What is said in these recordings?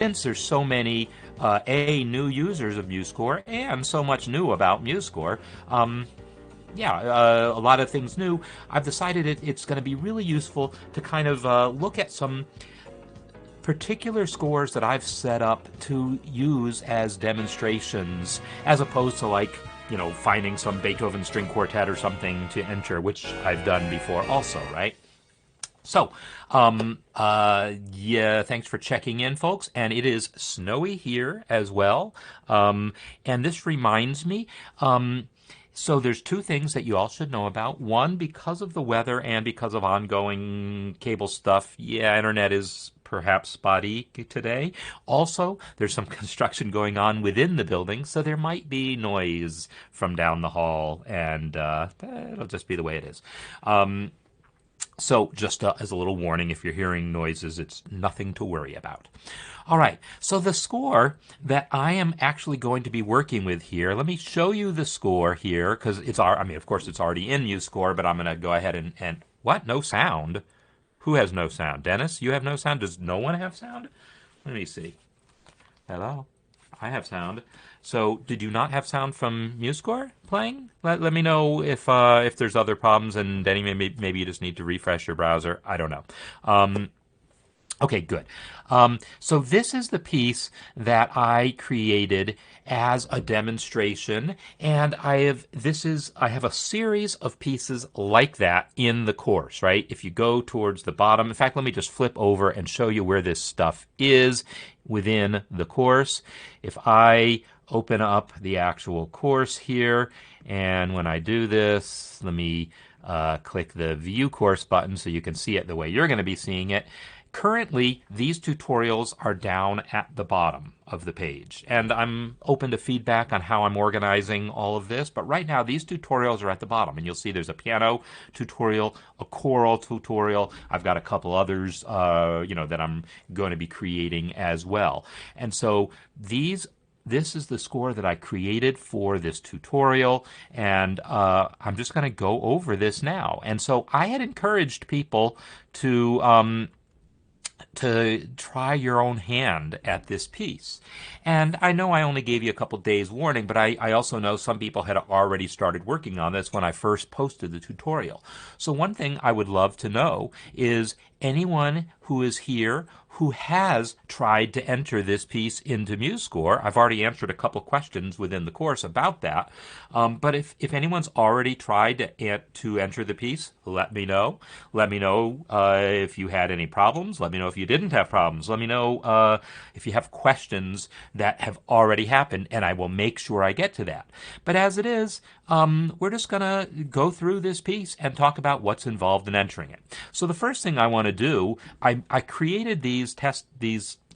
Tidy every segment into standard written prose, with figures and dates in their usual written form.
since there's so many new users of MuseScore and so much new about MuseScore, a lot of things new, I've decided it's going to be really useful to kind of look at some particular scores that I've set up to use as demonstrations, as opposed to like, finding some Beethoven string quartet or something to enter, which I've done before also, right? So, yeah, thanks for checking in, folks. And it is snowy here as well. And this reminds me, so there's two things that you all should know about. One, because of the weather and because of ongoing cable stuff, yeah, internet is perhaps spotty today. Also, there's some construction going on within the building, so there might be noise from down the hall, and it'll just be the way it is. So just as a little warning, if you're hearing noises, it's nothing to worry about. All right, so the score that I am actually going to be working with here, let me show you the score here, because of course it's already in MuseScore, but I'm going to go ahead and what? No sound? Who has no sound? Dennis, you have no sound? Does no one have sound? Let me see. Hello? I have sound. So, did you not have sound from MuseScore playing? Let me know if there's other problems, and Denny, maybe you just need to refresh your browser. I don't know. Okay, good. So this is the piece that I created as a demonstration, and I have a series of pieces like that in the course, right? If you go towards the bottom, in fact, let me just flip over and show you where this stuff is within the course. If I open up the actual course here, and when I do this, let me click the View Course button so you can see it the way you're going to be seeing it. Currently, these tutorials are down at the bottom of the page, and I'm open to feedback on how I'm organizing all of this, but right now these tutorials are at the bottom, and you'll see there's a piano tutorial, a choral tutorial. I've got a couple others, that I'm going to be creating as well. And so this is the score that I created for this tutorial, and I'm just going to go over this now. And so I had encouraged people to try your own hand at this piece. And I know I only gave you a couple days warning, but I also know some people had already started working on this when I first posted the tutorial. So one thing I would love to know is anyone who is here who has tried to enter this piece into MuseScore. I've already answered a couple questions within the course about that. But if anyone's already tried to enter the piece, let me know. Let me know if you had any problems. Let me know if you didn't have problems. Let me know if you have questions that have already happened, and I will make sure I get to that. But as it is, we're just going to go through this piece and talk about what's involved in entering it. So the first thing I want to do, I created these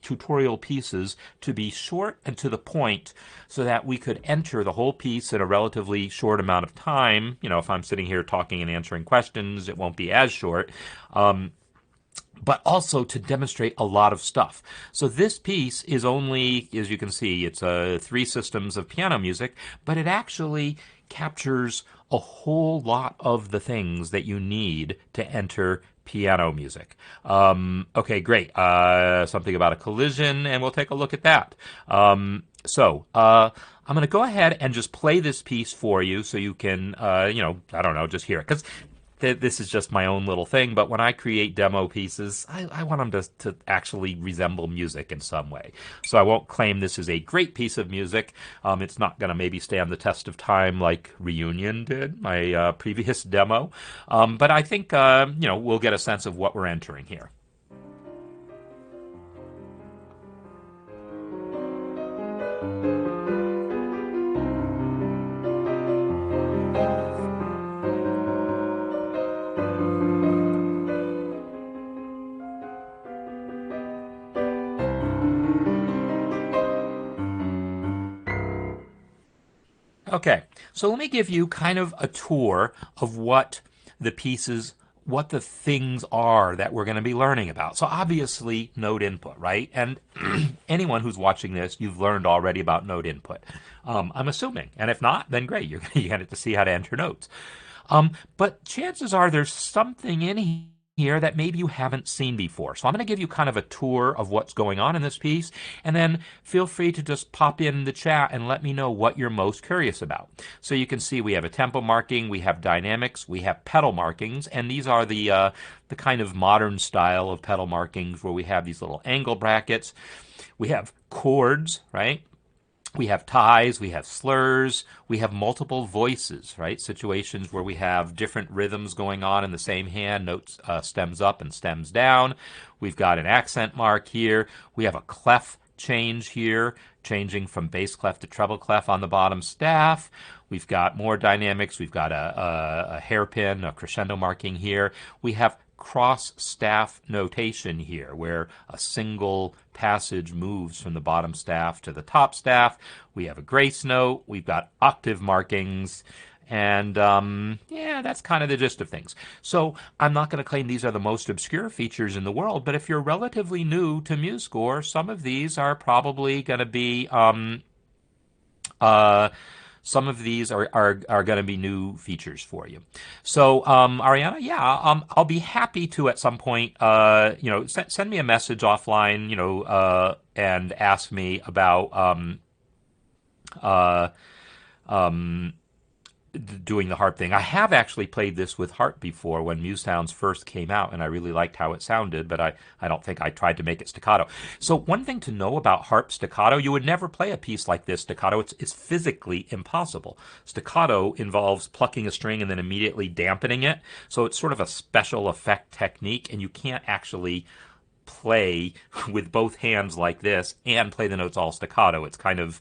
tutorial pieces to be short and to the point so that we could enter the whole piece in a relatively short amount of time. If I'm sitting here talking and answering questions, it won't be as short. But also to demonstrate a lot of stuff. So this piece is only, as you can see, it's 3 systems of piano music, but it actually captures a whole lot of the things that you need to enter piano music. Okay, great. Something about a collision, and we'll take a look at that. I'm going to go ahead and just play this piece for you so you can, I don't know, just hear it. Because this is just my own little thing, but when I create demo pieces, I want them to actually resemble music in some way. So I won't claim this is a great piece of music. It's not going to maybe stand the test of time like Reunion did, my previous demo. But I think, we'll get a sense of what we're entering here. Okay, so let me give you kind of a tour of what the things are that we're going to be learning about. So obviously, node input, right? And anyone who's watching this, you've learned already about node input. I'm assuming. And if not, then great. You're going to get to see how to enter notes. But chances are there's something in here that maybe you haven't seen before. So I'm going to give you kind of a tour of what's going on in this piece, and then feel free to just pop in the chat and let me know what you're most curious about. So you can see we have a tempo marking, we have dynamics, we have pedal markings, and these are the kind of modern style of pedal markings where we have these little angle brackets. We have chords, right? We have ties, we have slurs, we have multiple voices, right? Situations where we have different rhythms going on in the same hand, notes, stems up and stems down. We've got an accent mark here. We have a clef change here, changing from bass clef to treble clef on the bottom staff. We've got more dynamics. We've got a hairpin, a crescendo marking here. We have cross staff notation here, where a single passage moves from the bottom staff to the top staff. We have a grace note. We've got octave markings. And yeah, that's kind of the gist of things. So I'm not going to claim these are the most obscure features in the world, but if you're relatively new to MuseScore, some of these are probably going to be some of these are going to be new features for you. So, Ariana, yeah, I'll be happy to at some point, send me a message offline, and ask me about doing the harp thing. I have actually played this with harp before when Muse Sounds first came out, and I really liked how it sounded, but I don't think I tried to make it staccato. So one thing to know about harp staccato, you would never play a piece like this staccato. It's physically impossible. Staccato involves plucking a string and then immediately dampening it. So it's sort of a special effect technique, and you can't actually play with both hands like this and play the notes all staccato. It's kind of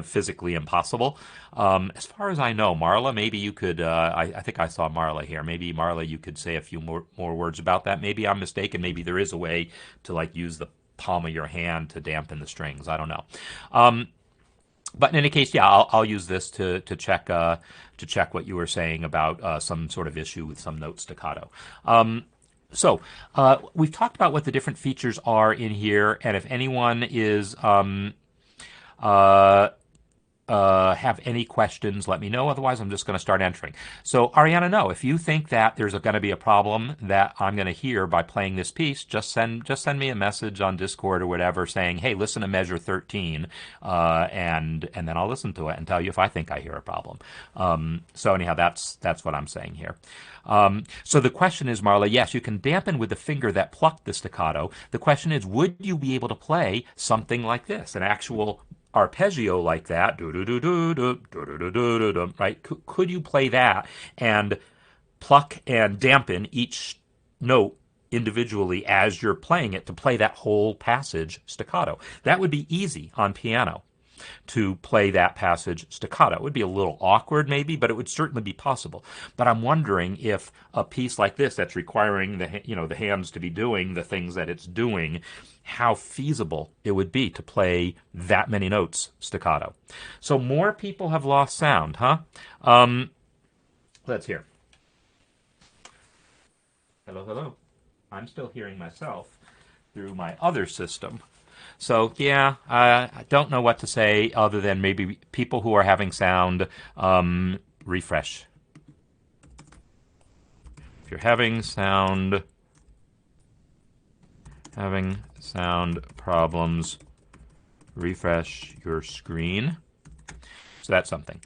physically impossible. As far as I know, Marla, maybe you could, I think I saw Marla here. Maybe Marla, you could say a few more words about that. Maybe I'm mistaken. Maybe there is a way to use the palm of your hand to dampen the strings. I don't know. But in any case, yeah, I'll use this to check what you were saying about some sort of issue with some note staccato. So we've talked about what the different features are in here, and if anyone is have any questions, let me know. Otherwise, I'm just going to start entering. So, Ariana, no, if you think that there's going to be a problem that I'm going to hear by playing this piece, just send me a message on Discord or whatever saying, hey, listen to measure 13, and then I'll listen to it and tell you if I think I hear a problem. So anyhow, that's what I'm saying here. So the question is, Marla, yes, you can dampen with the finger that plucked the staccato. The question is, would you be able to play something like this, an actual arpeggio like that, right? Could you play that and pluck and dampen each note individually as you're playing it to play that whole passage staccato? That would be easy on piano to play that passage staccato. It would be a little awkward maybe, but it would certainly be possible. But I'm wondering if a piece like this that's requiring the hands to be doing the things that it's doing, how feasible it would be to play that many notes staccato. So more people have lost sound, huh? Let's hear. Hello, hello. I'm still hearing myself through my other system. So yeah, I don't know what to say other than maybe people who are having sound, refresh. If you're having sound problems, refresh your screen. So that's something.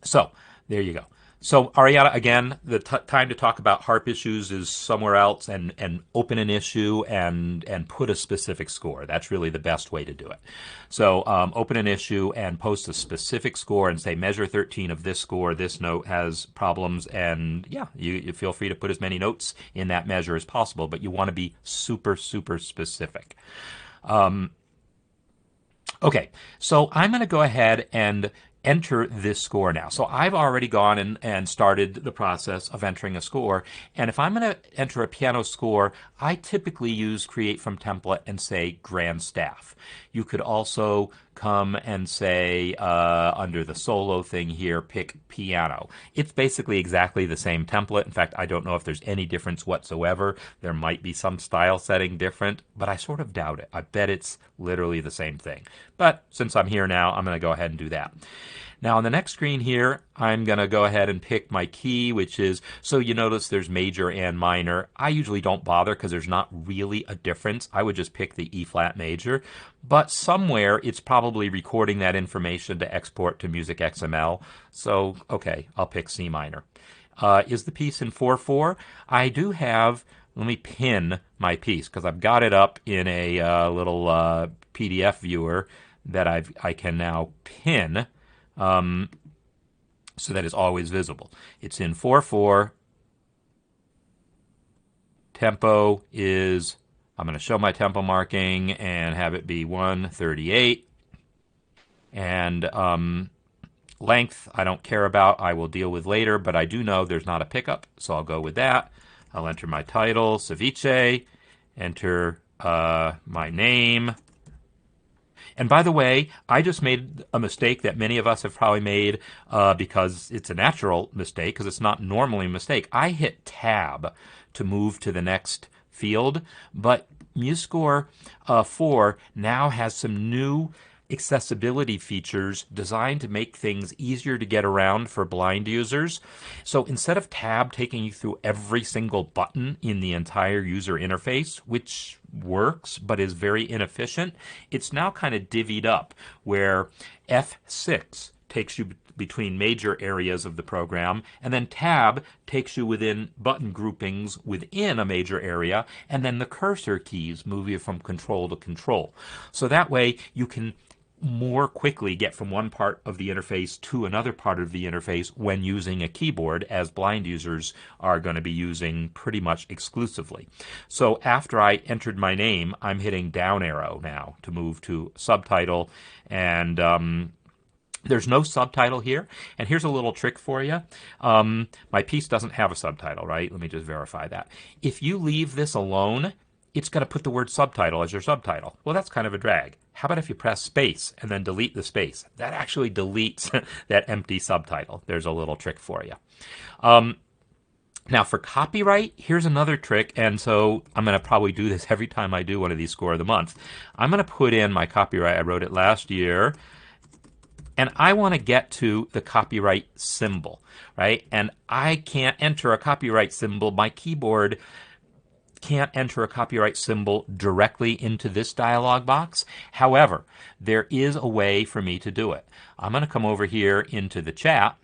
So there you go. So Ariana, again, the time to talk about harp issues is somewhere else, and open an issue and put a specific score. That's really the best way to do it. So open an issue and post a specific score and say measure 13 of this score. This note has problems, and yeah, you feel free to put as many notes in that measure as possible, but you want to be super, super specific. Okay, so I'm going to go ahead and enter this score now. So I've already gone and started the process of entering a score. And if I'm going to enter a piano score, I typically use Create from Template and say Grand Staff. You could also come and say, under the solo thing here, pick piano. It's basically exactly the same template. In fact, I don't know if there's any difference whatsoever. There might be some style setting different, but I sort of doubt it. I bet it's literally the same thing. But since I'm here now, I'm going to go ahead and do that. Now on the next screen here, I'm going to go ahead and pick my key, which is, so you notice there's major and minor. I usually don't bother because there's not really a difference. I would just pick the E flat major, but somewhere it's probably recording that information to export to Music XML. So, okay, I'll pick C minor. Is the piece in 4/4? I do have, let me pin my piece because I've got it up in a little PDF viewer that I can now pin so that it's always visible. It's in 4/4. Tempo is, I'm going to show my tempo marking and have it be 138. And length, I don't care about. I will deal with later, but I do know there's not a pickup, so I'll go with that. I'll enter my title, Ceviche, enter my name. And by the way, I just made a mistake that many of us have probably made because it's a natural mistake, because it's not normally a mistake. I hit Tab to move to the next field, but MuseScore 4 now has some new accessibility features designed to make things easier to get around for blind users. So instead of Tab taking you through every single button in the entire user interface, which works but is very inefficient, it's now kind of divvied up where F6 takes you between major areas of the program, and then Tab takes you within button groupings within a major area, and then the cursor keys move you from control to control. So that way you can more quickly get from one part of the interface to another part of the interface when using a keyboard, as blind users are going to be using pretty much exclusively. So after I entered my name, I'm hitting down arrow now to move to subtitle, and there's no subtitle here, and here's a little trick for you. My piece doesn't have a subtitle, right? Let me just verify that. If you leave this alone, it's going to put the word subtitle as your subtitle. Well, that's kind of a drag. How about if you press space and then delete the space? That actually deletes that empty subtitle. There's a little trick for you. Now for copyright, here's another trick, and so I'm going to probably do this every time I do one of these Score of the Month. I'm going to put in my copyright. I wrote it last year. And I want to get to the copyright symbol, right? And I can't enter a copyright symbol. My keyboard can't enter a copyright symbol directly into this dialog box. However, there is a way for me to do it. I'm going to come over here into the chat.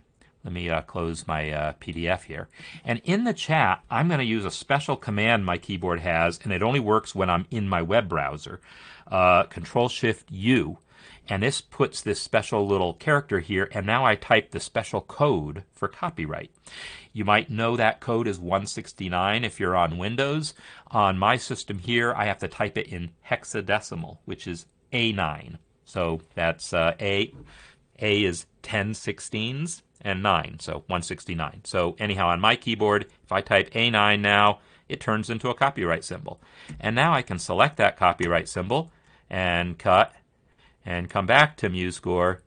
Let me close my PDF here. And in the chat, I'm going to use a special command my keyboard has, and it only works when I'm in my web browser. Control-Shift-U. And this puts this special little character here, and now I type the special code for copyright. You might know that code is 169 if you're on Windows. On my system here, I have to type it in hexadecimal, which is A9. So that's A is 10/16 and 9, so 169. So anyhow, on my keyboard, if I type A9 now, it turns into a copyright symbol. And now I can select that copyright symbol and cut and come back to MuseScore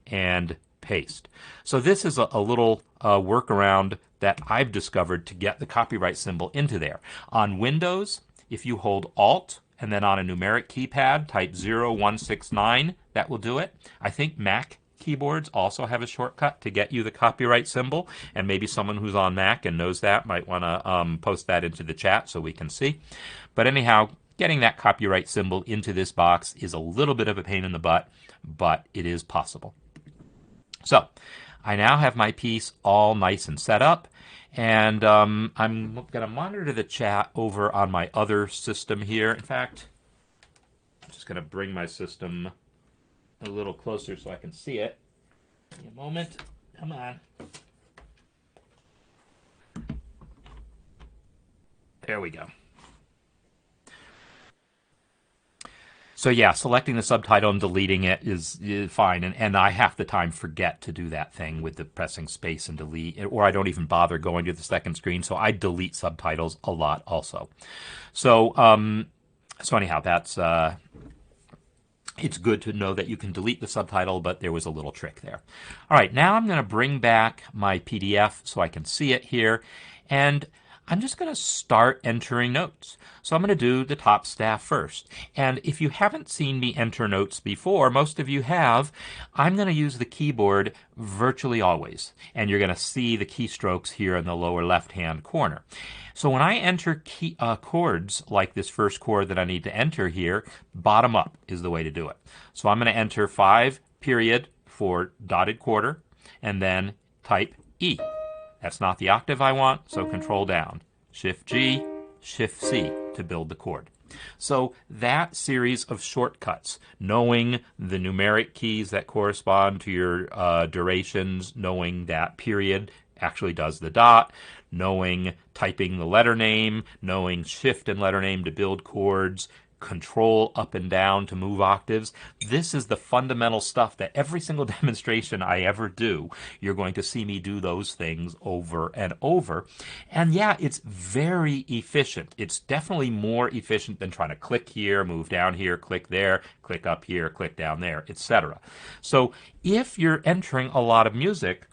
and paste. So this is a little workaround that I've discovered to get the copyright symbol into there. On Windows, if you hold Alt and then on a numeric keypad type 0169, that will do it. I think Mac keyboards also have a shortcut to get you the copyright symbol, and maybe someone who's on Mac and knows that might want to post that into the chat so we can see. But anyhow, getting that copyright symbol into this box is a little bit of a pain in the butt, but it is possible. So I now have my piece all nice and set up, and I'm going to monitor the chat over on my other system here. In fact, I'm just going to bring my system a little closer so I can see it. Give me a moment. Come on. There we go. So yeah, selecting the subtitle and deleting it is fine, and I half the time forget to do that thing with the pressing space and delete, or I don't even bother going to the second screen, so I delete subtitles a lot also. So anyhow, that's it's good to know that you can delete the subtitle, but there was a little trick there. All right, now I'm going to bring back my PDF so I can see it here, and I'm just going to start entering notes. So I'm going to do the top staff first. And if you haven't seen me enter notes before, most of you have, I'm going to use the keyboard virtually always. And you're going to see the keystrokes here in the lower left-hand corner. So when I enter chords like this first chord that I need to enter here, bottom up is the way to do it. So I'm going to enter 5 period for dotted quarter and then type E. That's not the octave I want, so Control down. Shift G, Shift C to build the chord. So that series of shortcuts, knowing the numeric keys that correspond to your durations, knowing that period actually does the dot, knowing typing the letter name, knowing shift and letter name to build chords, control up and down to move octaves. This is the fundamental stuff that every single demonstration I ever do, you're going to see me do those things over and over. And yeah, it's very efficient. It's definitely more efficient than trying to click here, move down here, click there, click up here, click down there, etc. So if you're entering a lot of music,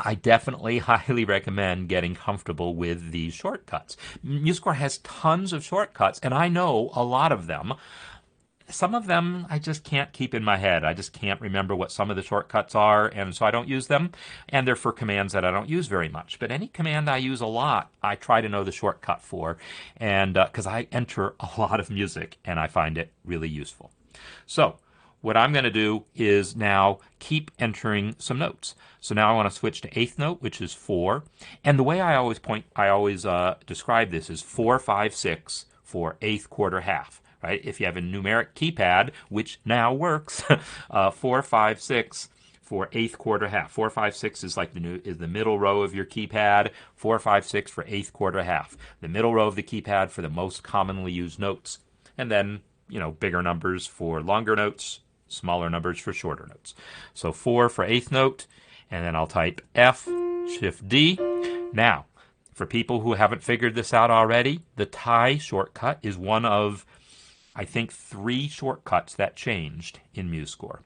I definitely highly recommend getting comfortable with these shortcuts. MuseScore has tons of shortcuts, and I know a lot of them. Some of them I just can't keep in my head. I just can't remember what some of the shortcuts are, and so I don't use them. And they're for commands that I don't use very much. But any command I use a lot, I try to know the shortcut for, and because I enter a lot of music, and I find it really useful. So what I'm going to do is now keep entering some notes. So now I want to switch to eighth note, which is 4. And the way I always describe this is 4, 5, 6 for eighth quarter half. Right? If you have a numeric keypad, which now works, 4, 5, 6 for eighth quarter half. 4, 5, 6 is like the middle row of your keypad. 4, 5, 6 for eighth quarter half. The middle row of the keypad for the most commonly used notes. And then, bigger numbers for longer notes, smaller numbers for shorter notes. So 4 for eighth note, and then I'll type F, Shift D. Now, for people who haven't figured this out already, the tie shortcut is one of, I think, 3 shortcuts that changed in MuseScore.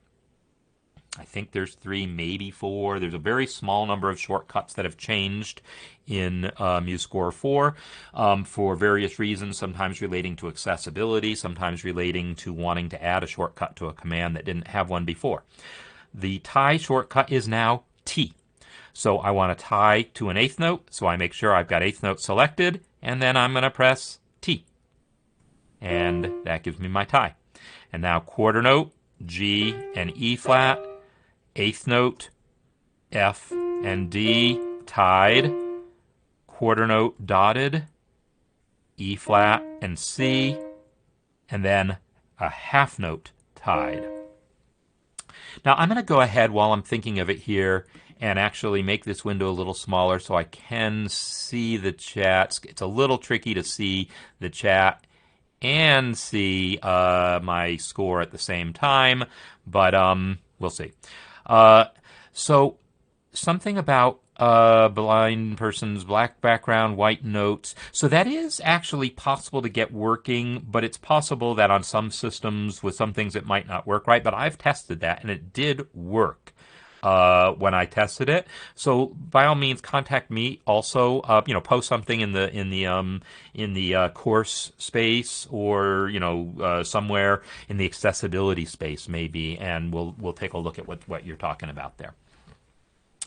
I think there's 3, maybe 4. There's a very small number of shortcuts that have changed in MuseScore 4 for various reasons, sometimes relating to accessibility, sometimes relating to wanting to add a shortcut to a command that didn't have one before. The tie shortcut is now T. So I want to tie to an eighth note, so I make sure I've got eighth note selected, and then I'm going to press T. And that gives me my tie. And now quarter note, G and E flat, eighth note, F and D tied, quarter note dotted, E flat and C, and then a half note tied. Now I'm going to go ahead while I'm thinking of it here and actually make this window a little smaller so I can see the chat. It's a little tricky to see the chat and see my score at the same time, but we'll see. So something about blind person's black background, white notes. So that is actually possible to get working, but it's possible that on some systems with some things it might not work right. But I've tested that and it did work when I tested it. So by all means, contact me. Also, post something in the course space or somewhere in the accessibility space maybe, and we'll take a look at what you're talking about there.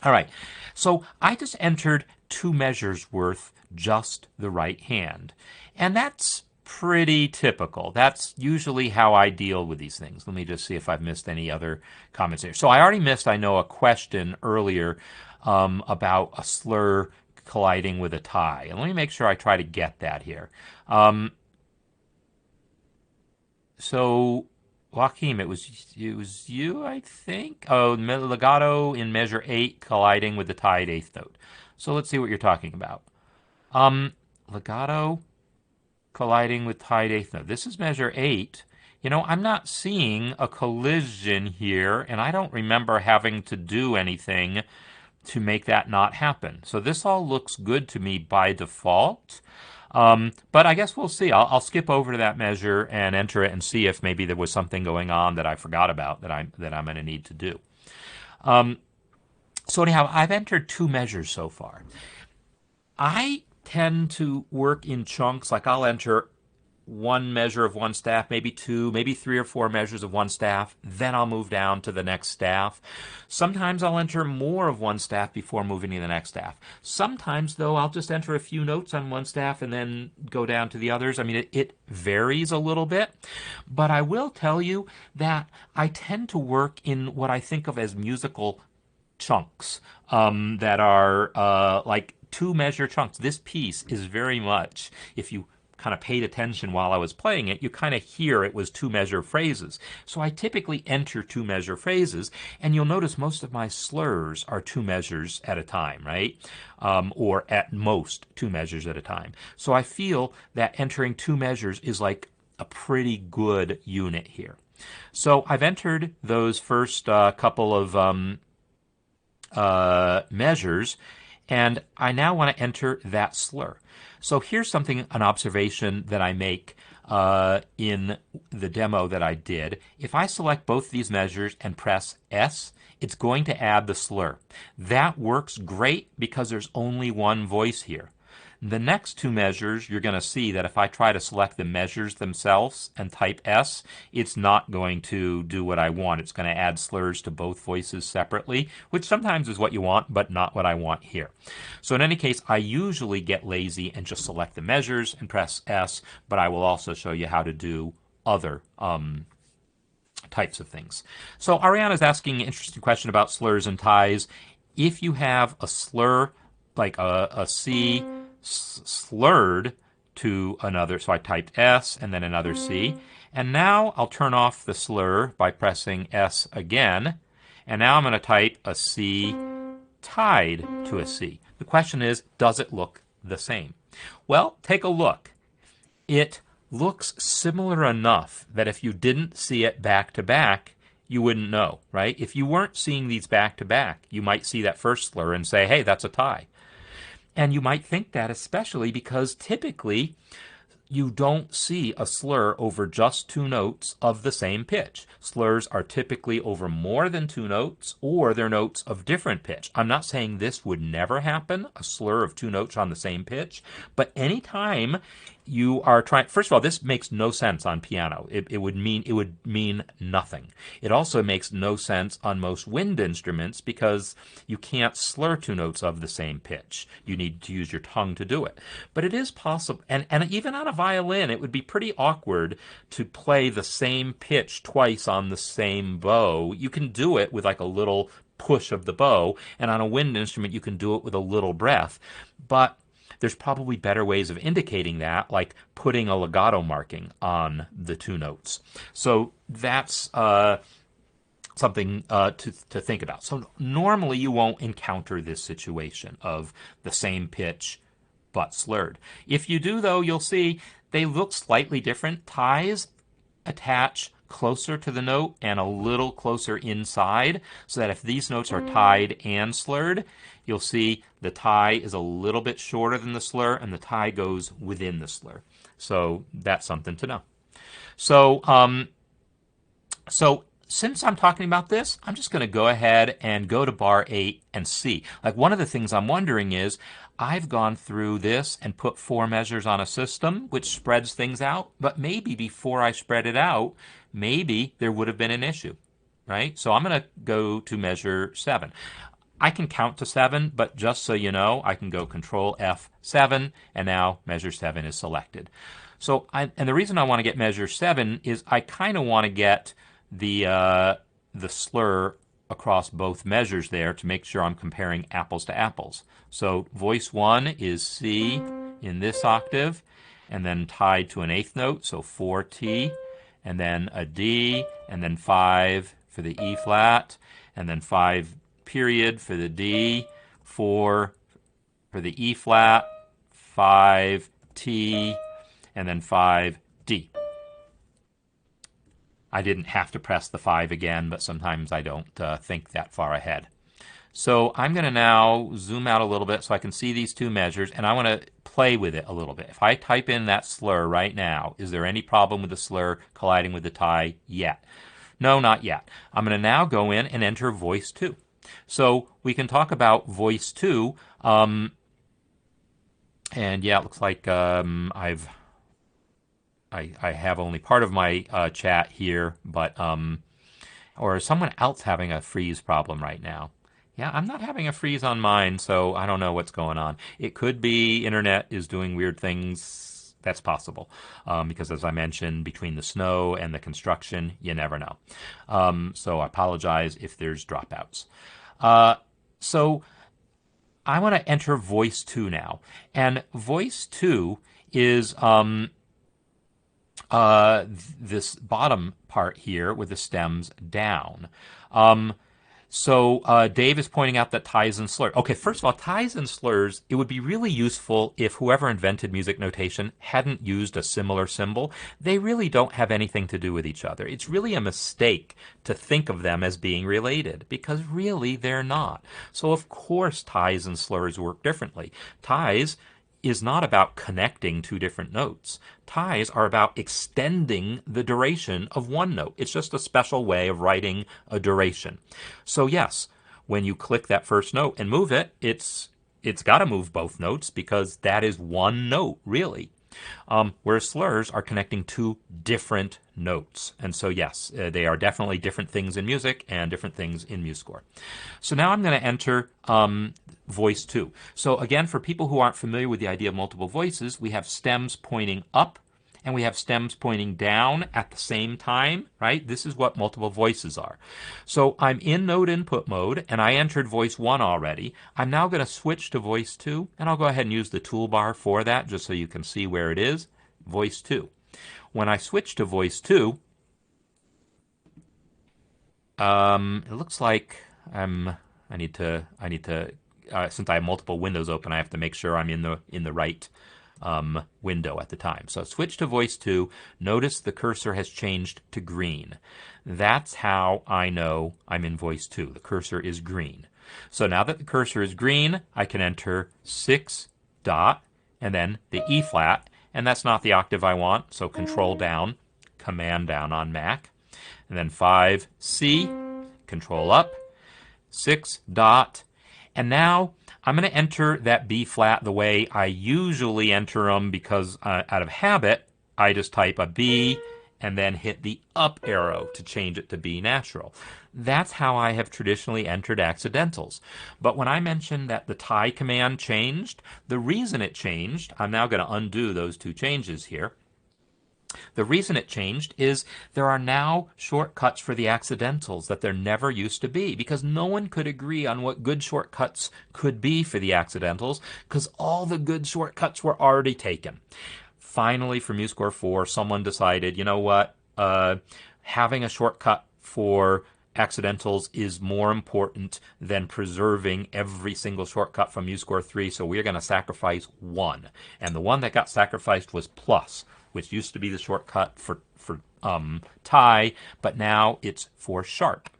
All right, so I just entered 2 measures worth just the right hand, and that's pretty typical. That's usually how I deal with these things. Let me just see if I've missed any other comments here. So I already missed, I know, a question earlier about a slur colliding with a tie, and let me make sure I try to get that here. So Joachim, it was you, I think. Oh, legato in measure 8 colliding with the tied eighth note. So let's see what you're talking about. Legato colliding with tied eighth note. This is measure 8. I'm not seeing a collision here, and I don't remember having to do anything to make that not happen. So this all looks good to me by default. But I guess we'll see. I'll skip over to that measure and enter it and see if maybe there was something going on that I forgot about that I'm going to need to do. So anyhow, I've entered 2 measures so far. I tend to work in chunks. Like I'll enter one measure of one staff, maybe two, maybe three or four measures of one staff, then I'll move down to the next staff. Sometimes I'll enter more of one staff before moving to the next staff. Sometimes, though, I'll just enter a few notes on one staff and then go down to the others. I mean, it varies a little bit, but I will tell you that I tend to work in what I think of as musical chunks that are like two-measure chunks. This piece is very much, if you kind of paid attention while I was playing it, you kind of hear it was two-measure phrases. So I typically enter two-measure phrases, and you'll notice most of my slurs are two measures at a time, right? Or at most two measures at a time. So I feel that entering two measures is like a pretty good unit here. So I've entered those first couple of measures, and I now want to enter that slur. So here's an observation that I make in the demo that I did. If I select both these measures and press S, it's going to add the slur. That works great because there's only one voice here. The next two measures, you're going to see that if I try to select the measures themselves and type S, it's not going to do what I want. It's going to add slurs to both voices separately, which sometimes is what you want, but not what I want here. So in any case, I usually get lazy and just select the measures and press S, but I will also show you how to do other types of things. So Ariana's asking an interesting question about slurs and ties. If you have a slur, like a C slurred to another, so I typed S and then another C, and now I'll turn off the slur by pressing S again, and now I'm going to type a C tied to a C. The question is, does it look the same? Well, take a look. It looks similar enough that if you didn't see it back to back, you wouldn't know, right? If you weren't seeing these back to back, you might see that first slur and say, hey, that's a tie. And you might think that especially because typically you don't see a slur over just two notes of the same pitch. Slurs are typically over more than two notes, or they're notes of different pitch. I'm not saying this would never happen, a slur of two notes on the same pitch, but anytime you are trying, first of all, this makes no sense on piano. It would mean nothing. It also makes no sense on most wind instruments because you can't slur two notes of the same pitch. You need to use your tongue to do it. But it is possible, and even on a violin, it would be pretty awkward to play the same pitch twice on the same bow. You can do it with like a little push of the bow, and on a wind instrument, you can do it with a little breath. But there's probably better ways of indicating that, like putting a legato marking on the two notes. So that's something to think about. So normally you won't encounter this situation of the same pitch but slurred. If you do, though, you'll see they look slightly different. Ties attach closer to the note and a little closer inside, so that if these notes are tied and slurred, you'll see the tie is a little bit shorter than the slur and the tie goes within the slur. So that's something to know. So since I'm talking about this, I'm just going to go ahead and go to bar 8 and see. Like, one of the things I'm wondering is, I've gone through this and put 4 measures on a system, which spreads things out, but maybe before I spread it out, maybe there would have been an issue, right? So I'm going to go to measure 7. I can count to 7, but just so you know, I can go Control F7, and now measure 7 is selected. So, and the reason I want to get measure 7 is I kind of want to get the slur across both measures there to make sure I'm comparing apples to apples. So voice 1 is C in this octave, and then tied to an 8th note, so 4T, and then a D, and then 5 for the E flat, and then 5 period for the D, 4 for the E flat, 5 T, and then 5 D. I didn't have to press the 5 again, but sometimes I don't think that far ahead. So I'm going to now zoom out a little bit so I can see these two measures, and I want to play with it a little bit. If I type in that slur right now, is there any problem with the slur colliding with the tie yet? No, not yet. I'm going to now go in and enter voice 2. So we can talk about voice 2. And yeah, it looks like I have only part of my chat here, but or is someone else having a freeze problem right now? Yeah, I'm not having a freeze on mine, so I don't know what's going on. It could be internet is doing weird things. That's possible. Because as I mentioned, between the snow and the construction, you never know. So I apologize if there's dropouts. So I want to enter voice 2 now. And voice 2 is this bottom part here with the stems down. Um, so Dave is pointing out that ties and slurs. Okay, first of all, ties and slurs, it would be really useful if whoever invented music notation hadn't used a similar symbol. They really don't have anything to do with each other. It's really a mistake to think of them as being related because really they're not. So of course ties and slurs work differently. Ties is not about connecting two different notes. Ties are about extending the duration of one note. It's just a special way of writing a duration. So yes, when you click that first note and move it, it's got to move both notes because that is one note, really. Whereas slurs are connecting two different notes. And so, yes, they are definitely different things in music and different things in MuseScore. So now I'm going to enter voice 2. So again, for people who aren't familiar with the idea of multiple voices, we have stems pointing up and we have stems pointing down at the same time, right? This is what multiple voices are. So I'm in note input mode and I entered voice 1 already. I'm now going to switch to voice 2 and I'll go ahead and use the toolbar for that just so you can see where it is. Voice 2. When I switch to voice 2, it looks like I need to since I have multiple windows open, I have to make sure I'm in the right window at the time. So switch to voice 2. Notice the cursor has changed to green. That's how I know I'm in voice 2. The cursor is green. So now that the cursor is green, I can enter 6 dot and then the E flat, and that's not the octave I want, so control down, command down on Mac. And then 5 C, control up, 6 dot, and now I'm going to enter that B flat the way I usually enter them because out of habit, I just type a B and then hit the up arrow to change it to B natural. That's how I have traditionally entered accidentals. But when I mentioned that the tie command changed, the reason it changed, I'm now going to undo those two changes here. The reason it changed is there are now shortcuts for the accidentals that there never used to be because no one could agree on what good shortcuts could be for the accidentals because all the good shortcuts were already taken. Finally, for MuseScore 4, someone decided, you know what, having a shortcut for accidentals is more important than preserving every single shortcut from MuseScore 3, so we're going to sacrifice one. And the one that got sacrificed was plus, which used to be the shortcut for tie, but now it's for sharp.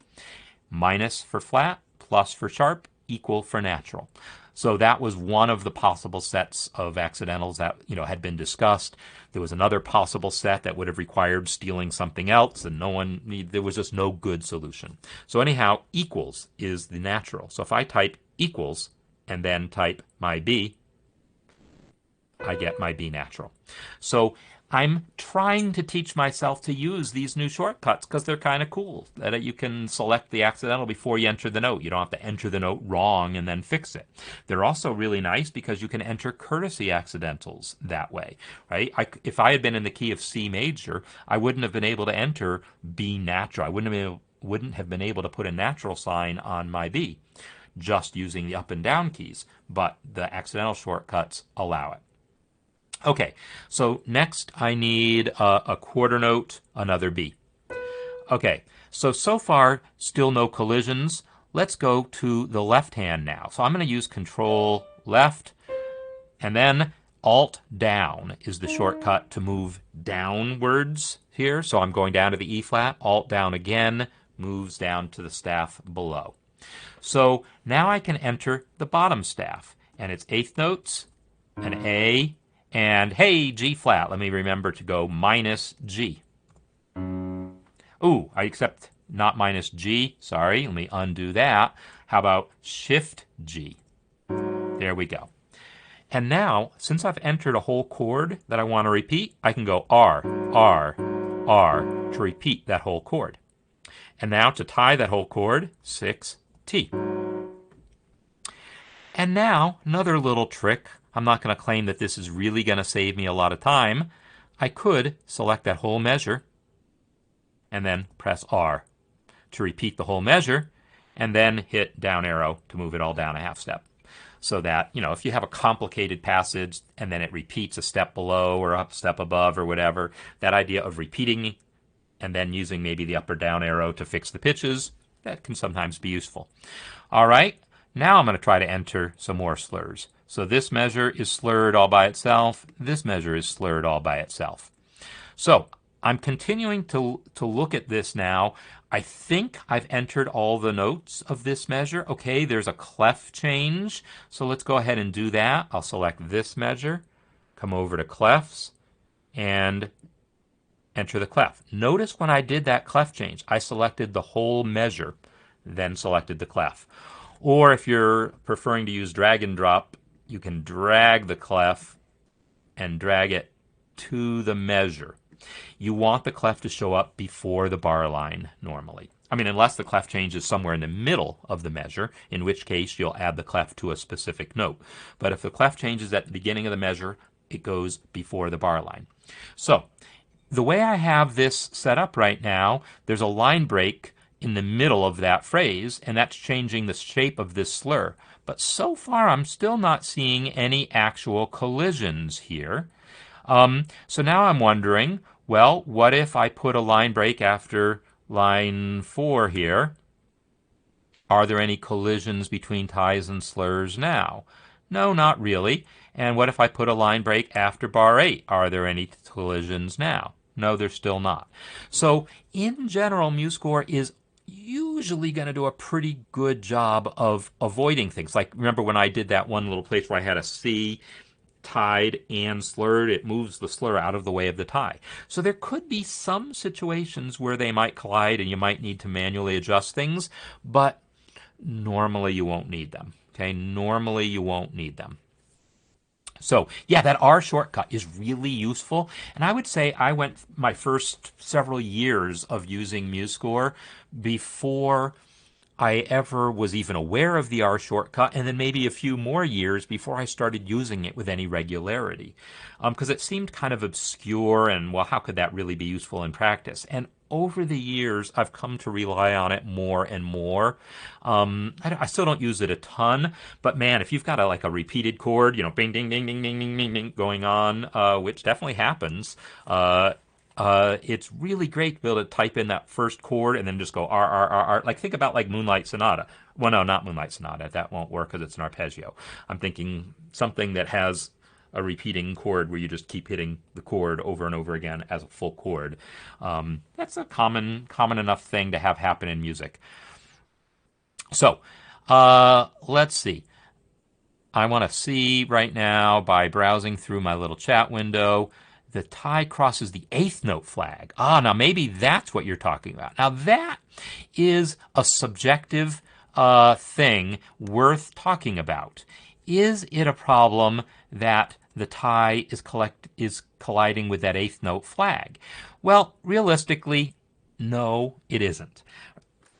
Minus for flat, plus for sharp, equal for natural. So that was one of the possible sets of accidentals that had been discussed. There was another possible set that would have required stealing something else, and there was just no good solution. So anyhow, equals is the natural. So if I type equals and then type my B, I get my B natural. So I'm trying to teach myself to use these new shortcuts because they're kind of cool. That you can select the accidental before you enter the note. You don't have to enter the note wrong and then fix it. They're also really nice because you can enter courtesy accidentals that way, right? If I had been in the key of C major, I wouldn't have been able to enter B natural. I wouldn't have been able to put a natural sign on my B just using the up and down keys, but the accidental shortcuts allow it. Okay, so next I need a quarter note, another B. Okay, so far still no collisions. Let's go to the left hand now. So I'm going to use Control left and then Alt down is the shortcut to move downwards here. So I'm going down to the E flat, Alt down again, moves down to the staff below. So now I can enter the bottom staff and it's eighth notes, an A, and hey, G flat. Let me remember to go minus G. Ooh, I accept not minus G. Sorry, let me undo that. How about Shift G? There we go. And now, since I've entered a whole chord that I want to repeat, I can go R, R, R to repeat that whole chord. And now to tie that whole chord, 6, T. And now, another little trick. I'm not going to claim that this is really going to save me a lot of time. I could select that whole measure and then press R to repeat the whole measure, and then hit down arrow to move it all down a half step. So that, if you have a complicated passage and then it repeats a step below or a step above or whatever, that idea of repeating and then using maybe the up or down arrow to fix the pitches, that can sometimes be useful. All right, now I'm going to try to enter some more slurs. So this measure is slurred all by itself. This measure is slurred all by itself. So I'm continuing to look at this now. I think I've entered all the notes of this measure. Okay, there's a clef change. So let's go ahead and do that. I'll select this measure, come over to clefs, and enter the clef. Notice when I did that clef change, I selected the whole measure, then selected the clef. Or if you're preferring to use drag and drop, you can drag the clef and drag it to the measure. You want the clef to show up before the bar line normally. I mean, unless the clef changes somewhere in the middle of the measure, in which case you'll add the clef to a specific note. But if the clef changes at the beginning of the measure, it goes before the bar line. So the way I have this set up right now, there's a line break in the middle of that phrase, and that's changing the shape of this slur. But so far, I'm still not seeing any actual collisions here. So now I'm wondering, well, what if I put a line break after line 4 here? Are there any collisions between ties and slurs now? No, not really. And what if I put a line break after bar 8? Are there any collisions now? No, there's still not. So in general, MuseScore is usually going to do a pretty good job of avoiding things. Like, remember when I did that one little place where I had a C tied and slurred, it moves the slur out of the way of the tie. So there could be some situations where they might collide and you might need to manually adjust things, but normally you won't need them. Okay, normally you won't need them. So yeah, that R shortcut is really useful. And I would say I went my first several years of using MuseScore before I ever was even aware of the R shortcut, and then maybe a few more years before I started using it with any regularity. Because it seemed kind of obscure, and well, how could that really be useful in practice? And over the years, I've come to rely on it more and more. I still don't use it a ton, but man, if you've got like a repeated chord, bing, ding, ding, ding, ding, ding, ding, ding, going on, which definitely happens, it's really great to be able to type in that first chord and then just go R, R, R, R. Like, think about like Moonlight Sonata. Well, no, not Moonlight Sonata. That won't work because it's an arpeggio. I'm thinking something that has a repeating chord where you just keep hitting the chord over and over again as a full chord. That's a common enough thing to have happen in music. So let's see. I want to see right now by browsing through my little chat window, the tie crosses the 8th note flag. Now maybe that's what you're talking about. Now that is a subjective thing worth talking about. Is it a problem that the tie is colliding with that 8th note flag? Well, realistically, no, it isn't.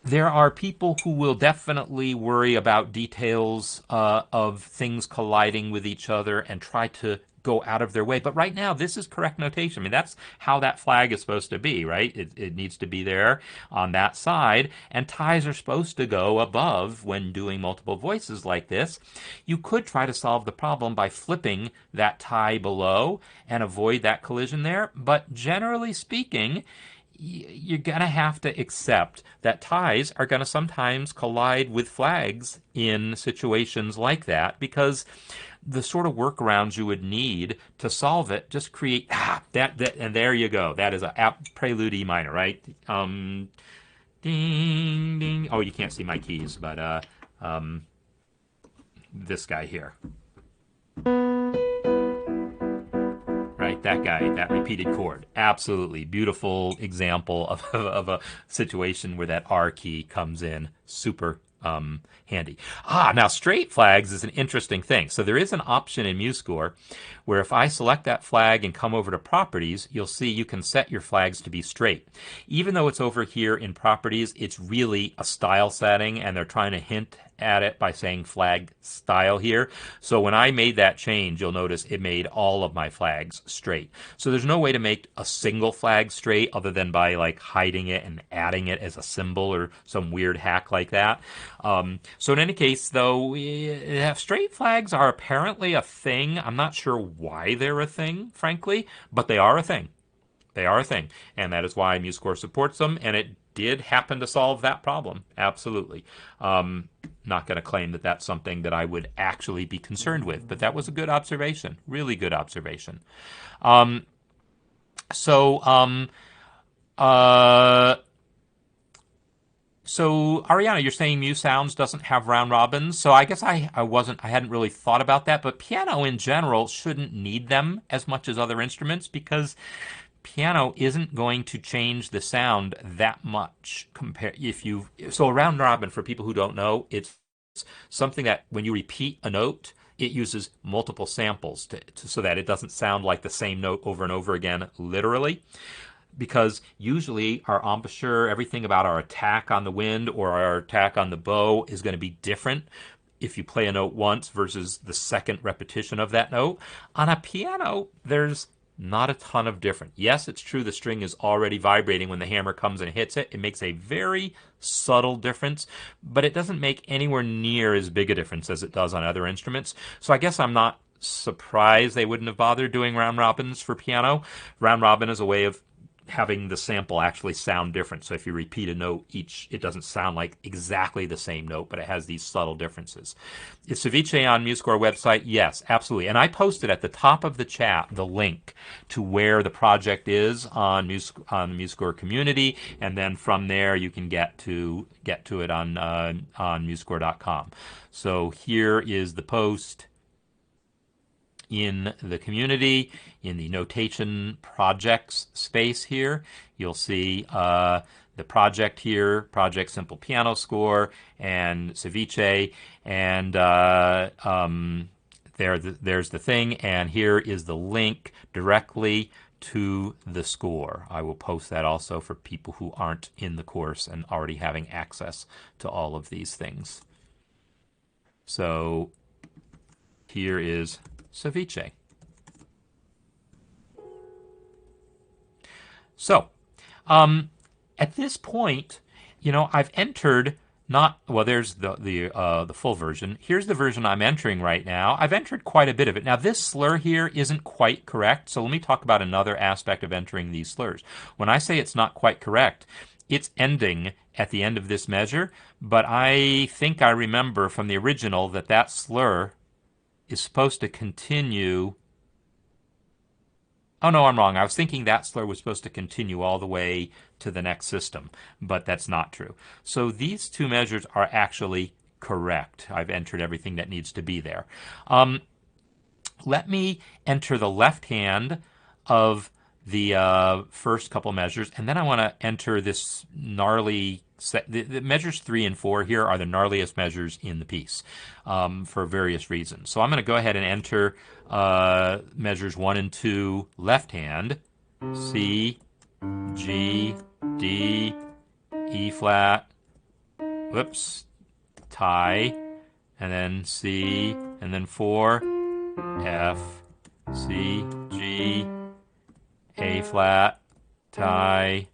There are people who will definitely worry about details of things colliding with each other and try to go out of their way. But right now, this is correct notation. I mean, that's how that flag is supposed to be, right? It needs to be there on that side, and ties are supposed to go above when doing multiple voices like this. You could try to solve the problem by flipping that tie below and avoid that collision there, but generally speaking, you're going to have to accept that ties are going to sometimes collide with flags in situations like that, because the sort of workarounds you would need to solve it just create that and there you go. That is a prelude E minor, right? Ding ding. Oh, you can't see my keys, but this guy here. Right, that guy, that repeated chord. Absolutely beautiful example of a situation where that R key comes in super handy. Now straight flags is an interesting thing. So there is an option in MuseScore where if I select that flag and come over to properties, you'll see you can set your flags to be straight. Even though it's over here in properties, it's really a style setting, and they're trying to hint at it by saying flag style here. So when I made that change, you'll notice it made all of my flags straight. So there's no way to make a single flag straight other than by like hiding it and adding it as a symbol or some weird hack like that. So in any case, though, straight flags are apparently a thing. I'm not sure why they're a thing, frankly, but they are a thing. They are a thing, and that is why MuseScore supports them, and it did happen to solve that problem. Absolutely. Not going to claim that that's something that I would actually be concerned with, but that was a good observation. Really good observation. So Ariana, you're saying Muse Sounds doesn't have round robins. So I guess I hadn't really thought about that, but piano in general shouldn't need them as much as other instruments because piano isn't going to change the sound that much so a round robin, for people who don't know, it's something that when you repeat a note, it uses multiple samples so that it doesn't sound like the same note over and over again, literally. Because usually our embouchure, everything about our attack on the wind or our attack on the bow is going to be different if you play a note once versus the second repetition of that note. On a piano, there's not a ton of difference. Yes, it's true the string is already vibrating when the hammer comes and hits it. It makes a very subtle difference, but it doesn't make anywhere near as big a difference as it does on other instruments. So I guess I'm not surprised they wouldn't have bothered doing round robins for piano. Round robin is a way of having the sample actually sound different. So if you repeat a note, it doesn't sound like exactly the same note, but it has these subtle differences. Is Ceviche on MuseScore website? Yes, absolutely. And I posted at the top of the chat the link to where the project is on the MuseScore community, and then from there you can get to it on MuseScore.com. So here is the post in the community, in the notation projects space here. You'll see the project here, Project Simple Piano Score, and Ceviche, and there's the thing, and here is the link directly to the score. I will post that also for people who aren't in the course and already having access to all of these things. So here is Ceviche. So, at this point, I've entered there's the full version. Here's the version I'm entering right now. I've entered quite a bit of it. Now, this slur here isn't quite correct, so let me talk about another aspect of entering these slurs. When I say it's not quite correct, it's ending at the end of this measure, but I think I remember from the original that slur is supposed to continue. Oh no, I'm wrong. I was thinking that slur was supposed to continue all the way to the next system, but that's not true. So these two measures are actually correct. I've entered everything that needs to be there. Let me enter the left hand of the first couple measures, and then I want to enter this gnarly the measures 3 and 4 here are the gnarliest measures in the piece for various reasons. So I'm going to go ahead and enter measures 1 and 2 left hand, C, G, D, E flat, tie, and then C, and then 4, F, C, G, A flat, tie.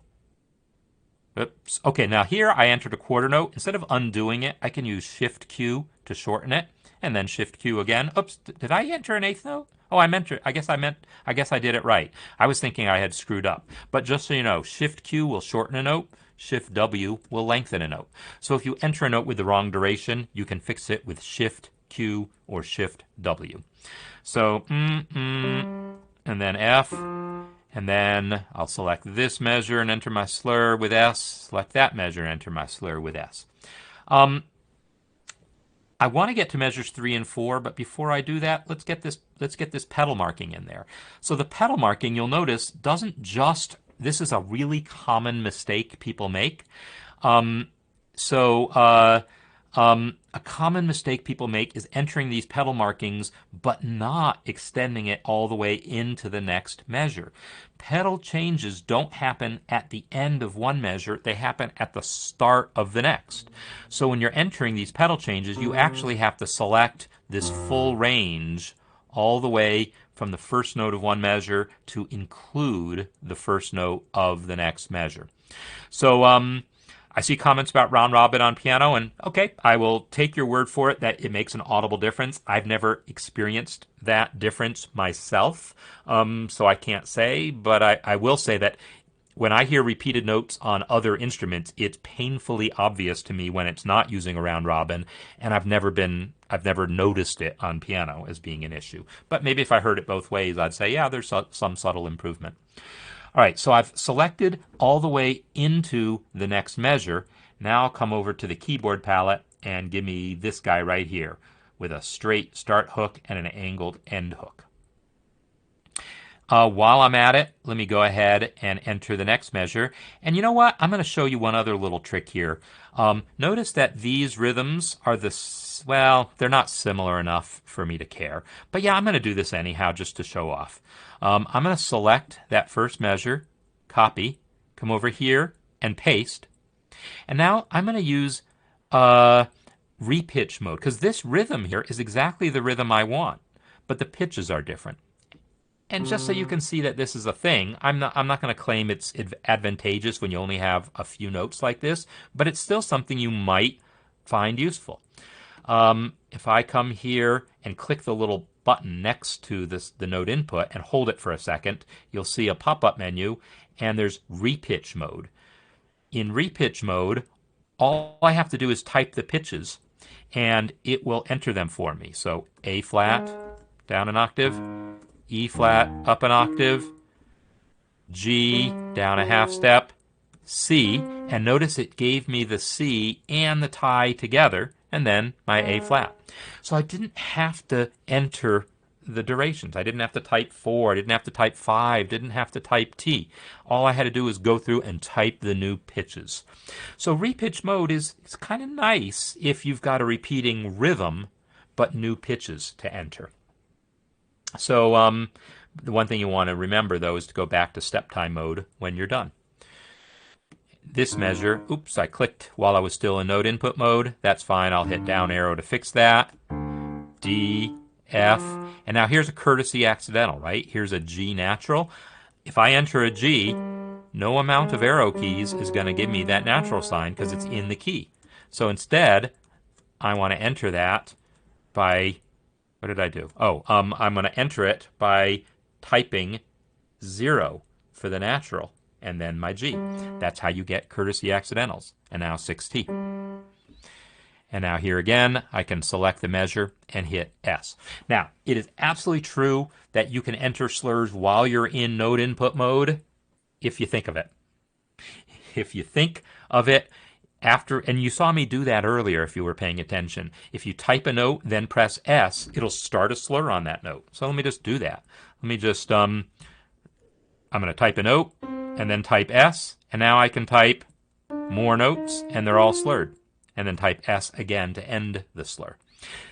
Oops. Okay, now here I entered a quarter note. Instead of undoing it, I can use Shift Q to shorten it, and then Shift Q again. Oops, did I enter an eighth note? Oh, I guess I did it right. I was thinking I had screwed up. But just so you know, Shift Q will shorten a note, Shift W will lengthen a note. So if you enter a note with the wrong duration, you can fix it with Shift Q or Shift W. So, and then F. And then I'll select this measure and enter my slur with S. Select that measure and enter my slur with S. I want to get to measures 3 and 4, but before I do that, let's get this pedal marking in there. So the pedal marking, you'll notice, doesn't just. This is a really common mistake people make. A common mistake people make is entering these pedal markings but not extending it all the way into the next measure. Pedal changes don't happen at the end of one measure, they happen at the start of the next. So when you're entering these pedal changes, you actually have to select this full range all the way from the first note of one measure to include the first note of the next measure. So I see comments about round robin on piano, and okay, I will take your word for it that it makes an audible difference. I've never experienced that difference myself, so I can't say, but I will say that when I hear repeated notes on other instruments, it's painfully obvious to me when it's not using a round robin, and I've never noticed it on piano as being an issue. But maybe if I heard it both ways, I'd say, yeah, there's some subtle improvement. All right, so I've selected all the way into the next measure. Now I'll come over to the keyboard palette and give me this guy right here with a straight start hook and an angled end hook. While I'm at it, let me go ahead and enter the next measure. And you know what? I'm going to show you one other little trick here. Notice that these rhythms are well, they're not similar enough for me to care. But yeah, I'm going to do this anyhow just to show off. I'm going to select that first measure, copy, come over here and paste. And now I'm going to use repitch mode because this rhythm here is exactly the rhythm I want, but the pitches are different. And just so you can see that this is a thing, I'm not going to claim it's advantageous when you only have a few notes like this, but it's still something you might find useful. If I come here and click the little button next to the note input and hold it for a second, you'll see a pop-up menu, and there's repitch mode. In repitch mode, all I have to do is type the pitches, and it will enter them for me. So A flat, down an octave, E flat, up an octave, G, down a half step, C, and notice it gave me the C and the tie together, and then my A flat. So I didn't have to enter the durations. I didn't have to type 4, I didn't have to type 5, didn't have to type T. All I had to do was go through and type the new pitches. So repitch mode is kind of nice if you've got a repeating rhythm, but new pitches to enter. So the one thing you want to remember, though, is to go back to step time mode when you're done. This measure, oops, I clicked while I was still in note input mode. That's fine. I'll hit down arrow to fix that. D, F, and now here's a courtesy accidental, right? Here's a G natural. If I enter a G, no amount of arrow keys is going to give me that natural sign because it's in the key. So instead, I want to enter that by... What did I do? Oh, I'm going to enter it by typing 0 for the natural and then my G. That's how you get courtesy accidentals. And now 6T. And now here again, I can select the measure and hit S. Now, it is absolutely true that you can enter slurs while you're in note input mode if you think of it. If you think of it, and you saw me do that earlier if you were paying attention. If you type a note, then press S, it'll start a slur on that note. So let me just do that. Let me just, I'm going to type a note and then type S, and now I can type more notes and they're all slurred. And then type S again to end the slur.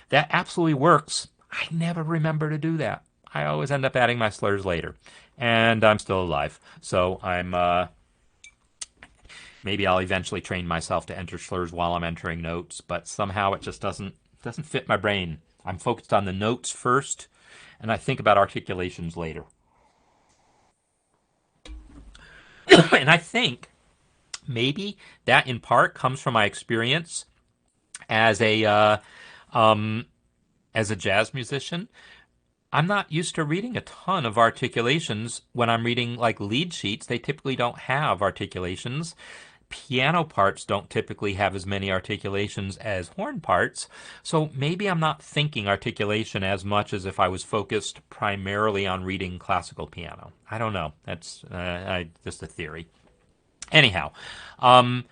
That absolutely works. I never remember to do that. I always end up adding my slurs later. And I'm still alive. So maybe I'll eventually train myself to enter slurs while I'm entering notes, but somehow it just doesn't fit my brain. I'm focused on the notes first, and I think about articulations later. And I think maybe that in part comes from my experience as a jazz musician. I'm not used to reading a ton of articulations. When I'm reading like lead sheets, they typically don't have articulations. Piano parts don't typically have as many articulations as horn parts, so maybe I'm not thinking articulation as much as if I was focused primarily on reading classical piano. I don't know. That's just a theory. Anyhow, so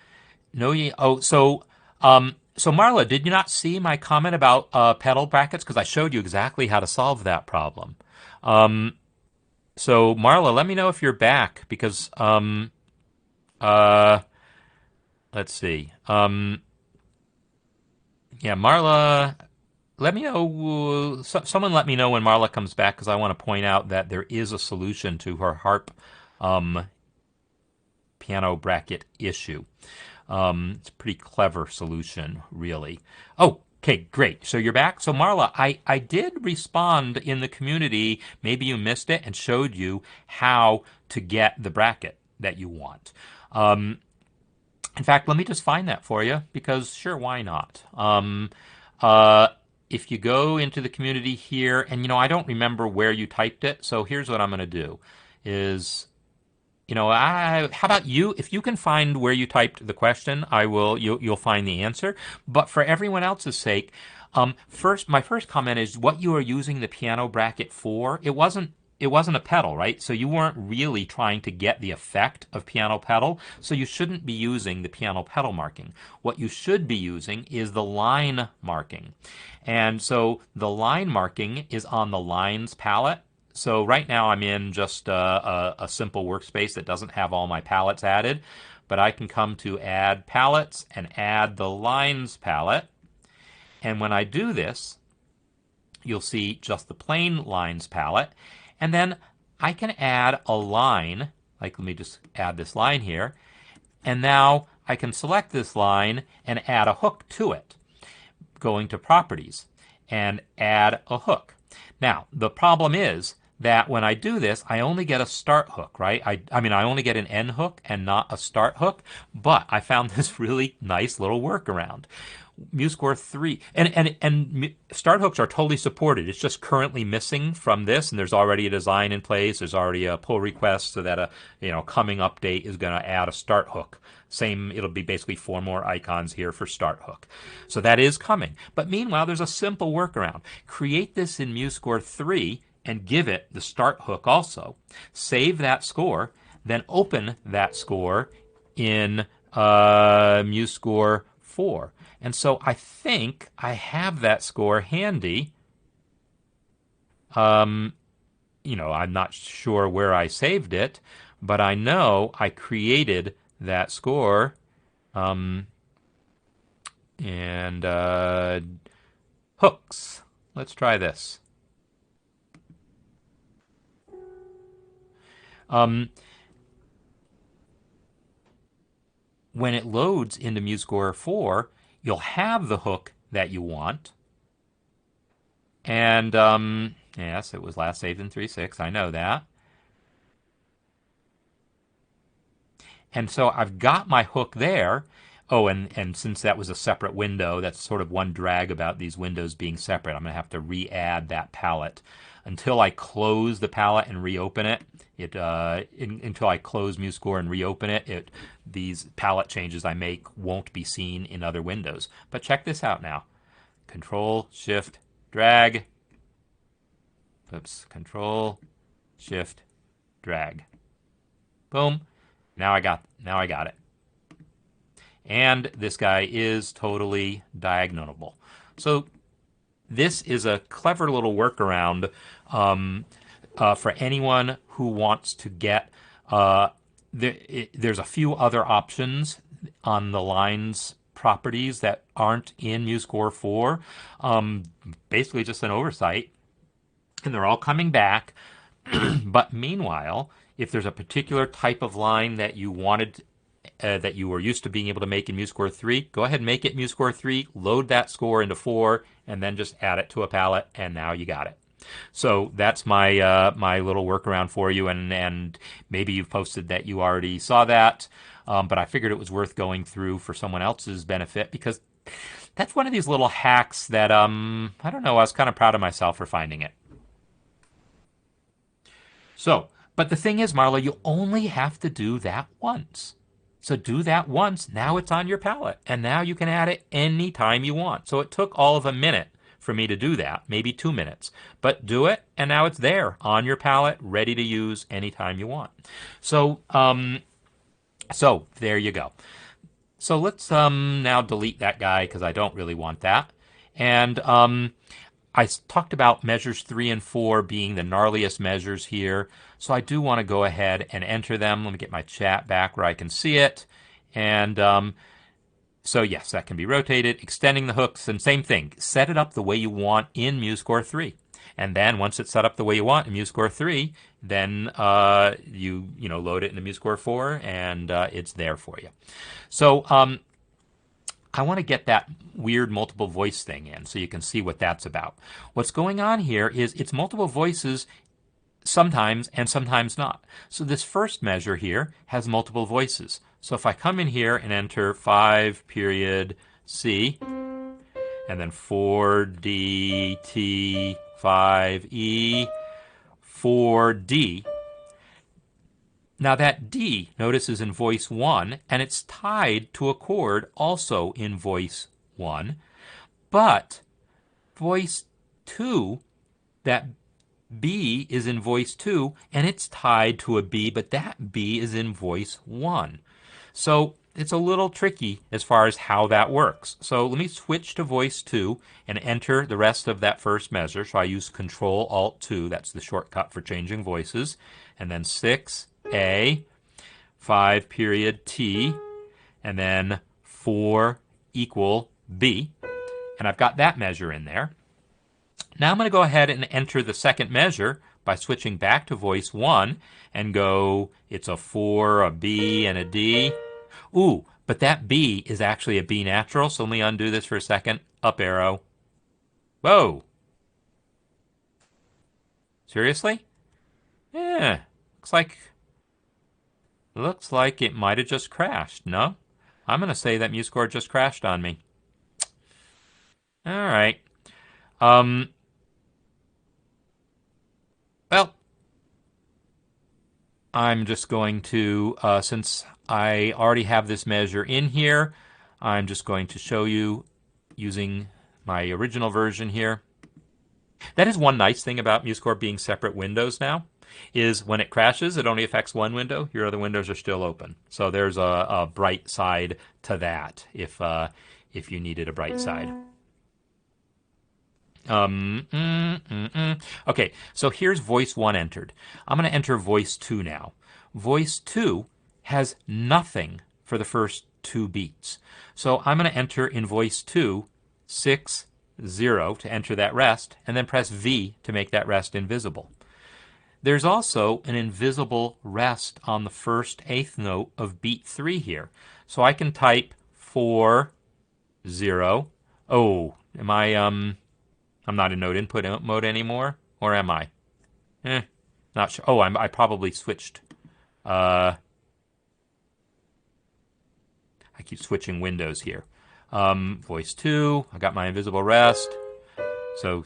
Marla, did you not see my comment about pedal brackets? Because I showed you exactly how to solve that problem. So Marla, let me know if you're back, because let's see. Yeah, Marla, let me know. Someone let me know when Marla comes back because I want to point out that there is a solution to her harp um, piano bracket issue. It's a pretty clever solution, really. Oh, okay, great. So you're back. So Marla, I did respond in the community. Maybe you missed it and showed you how to get the bracket that you want. Um, in fact, let me just find that for you because sure, why not? Uh, if you go into the community here, and I don't remember where you typed it, so here's what I'm going to do: is how about you? If you can find where you typed the question, I will. You'll find the answer. But for everyone else's sake, my first comment is what you are using the piano bracket for. It wasn't a pedal, right? So you weren't really trying to get the effect of piano pedal. So you shouldn't be using the piano pedal marking. What you should be using is the line marking. And so the line marking is on the lines palette. So right now I'm in just a simple workspace that doesn't have all my palettes added, but I can come to add palettes and add the lines palette. And when I do this, you'll see just the plain lines palette. And then I can add a line, like let me just add this line here. And now I can select this line and add a hook to it, going to properties and add a hook. Now, the problem is that when I do this, I only get a start hook, right? I mean, I only get an end hook and not a start hook, but I found this really nice little workaround. MuseScore 3 and start hooks are totally supported. It's just currently missing from this, and there's already a design in place. There's already a pull request so that a coming update is going to add a start hook. Same, it'll be basically 4 more icons here for start hook. So that is coming. But meanwhile, there's a simple workaround. Create this in MuseScore 3 and give it the start hook also. Save that score, then open that score in MuseScore 4. And so I think I have that score handy. I'm not sure where I saved it, but I know I created that score. And hooks. Let's try this. When it loads into MuseScore 4, you'll have the hook that you want. And yes, it was last saved in 3.6. I know that. And so I've got my hook there. Oh, and since that was a separate window, that's sort of one drag about these windows being separate. I'm going to have to re-add that palette. Until I close the palette and reopen it, until I close MuseScore and reopen it, these palette changes I make won't be seen in other windows. But check this out now. Control, Shift, drag. Oops, Control, Shift, drag. Boom. Now I got it. And this guy is totally diagonalable. So this is a clever little workaround for anyone who wants to get. There's a few other options on the lines properties that aren't in MuseScore 4. Basically just an oversight. And they're all coming back. But meanwhile, if there's a particular type of line that you wanted, that you were used to being able to make in MuseScore 3, go ahead and make it MuseScore 3, load that score into 4, and then just add it to a palette, and now you got it. So that's my my little workaround for you, and maybe you've posted that you already saw that, but I figured it was worth going through for someone else's benefit because that's one of these little hacks that I don't know, I was kind of proud of myself for finding it. So, but the thing is, Marla, you only have to do that once. So do that once. Now it's on your palette. And now you can add it anytime you want. So it took all of a minute for me to do that, maybe 2 minutes. But do it, and now it's there on your palette, ready to use anytime you want. So, so there you go. So let's now delete that guy because I don't really want that. And I talked about measures 3 and 4 being the gnarliest measures here. So I do want to go ahead and enter them. Let me get my chat back where I can see it. And So yes, that can be rotated, extending the hooks, and same thing. Set it up the way you want in MuseScore 3. And then once it's set up the way you want in MuseScore 3, then you load it into MuseScore 4, and it's there for you. So I want to get that weird multiple voice thing in so you can see what that's about. What's going on here is it's multiple voices sometimes and sometimes not. So this first measure here has multiple voices. So if I come in here and enter 5 period C and then 4D T 5E 4D. Now that D, notice, is in voice 1, and it's tied to a chord also in voice 1. But voice 2, that B is in voice 2, and it's tied to a B, but that B is in voice 1. So it's a little tricky as far as how that works. So let me switch to voice 2 and enter the rest of that first measure. So I use Control-Alt-2, that's the shortcut for changing voices, and then 6A, 5 period T, and then 4 equal B, and I've got that measure in there. Now I'm going to go ahead and enter the second measure by switching back to voice 1 and go, it's a 4, a B, and a D. Ooh, but that B is actually a B natural, so let me undo this for a second. Up arrow. Whoa. Seriously? Yeah, looks like it might have just crashed, no? I'm going to say that MuseScore just crashed on me. All right. Well, I'm just going to, since I already have this measure in here, I'm just going to show you using my original version here. That is one nice thing about MuseScore being separate windows now, is when it crashes, it only affects one window. Your other windows are still open. So there's a bright side to that if you needed a bright side. Okay, so here's voice 1 entered. I'm going to enter voice 2 now. Voice 2 has nothing for the first 2 beats. So I'm going to enter in voice 2 6 0 to enter that rest, and then press V to make that rest invisible. There's also an invisible rest on the first 8th note of beat 3 here. So I can type 4 0. Oh, am I I'm not in note input mode anymore, or am I? Not sure. Oh, I probably switched. I keep switching windows here. Voice 2, I got my invisible rest. So